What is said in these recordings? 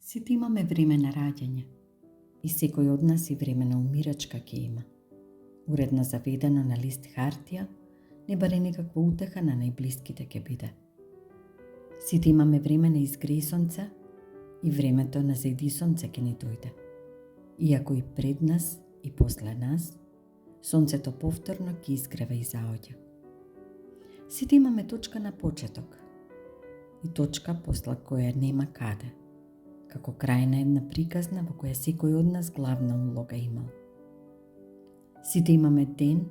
Сите имаме време на раѓање и секој од нас и време на умирачка ќе има. Уредно заведено на лист хартија, не баре никаква утеха на најблиските ќе биде. Сите имаме време на изгреј сонце и времето на зајди сонце ќе ни дојде. Иако и пред нас и после нас, сонцето повторно ќе изгрева и заоѓа. Сите имаме точка на почеток и точка после која нема каде, како крај на една приказна во која секој од нас главна улога имал. Сите имаме ден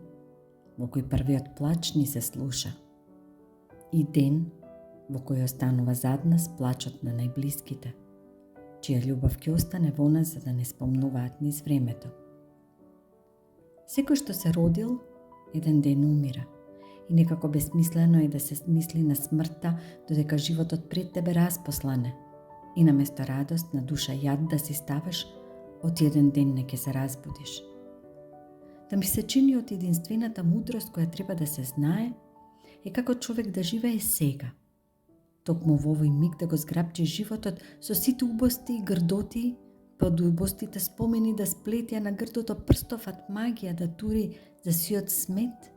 во кој првиот плач ни се слуша и ден во кој останува зад нас плачот на најблиските, чија љубов ќе остане во нас за да не спомнуваат низ времето. Секој што се родил, еден ден умира и некако бесмислено е да се мисли на смртта додека животот пред тебе распослане и наместо радост на душа јад да си ставаш, од еден ден не ќе се разбудиш. Да ми се чини од единствената мудрост која треба да се знае е како човек да живее сега. Токму во овој миг да го зграбчи животот со сите убости и грдоти, па од убостите спомени да сплетја на грдото прстоват магија да тури за сиот смет,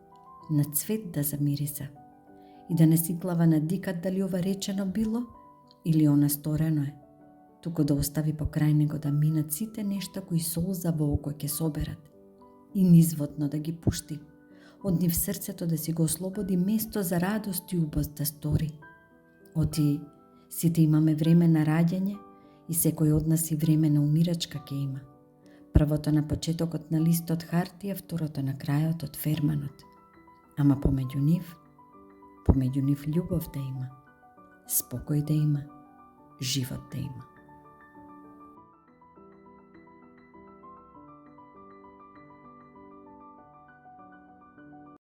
на цвет да замириса и да не си глава на дикат дали ова речено било или она сторено е, туку да остави покрај него да минат сите нешта кои солза во око ќе соберат и низводно да ги пушти, од нив срцето да си го ослободи место за радост и убост да стори. Оти сите имаме време на раѓање и секој од нас и време на умирачка ќе има. Првото на почетокот на листот хартија, второто на крајот од ферманот. Ама помеѓу нив љубов да има, спокој да има, живот да има.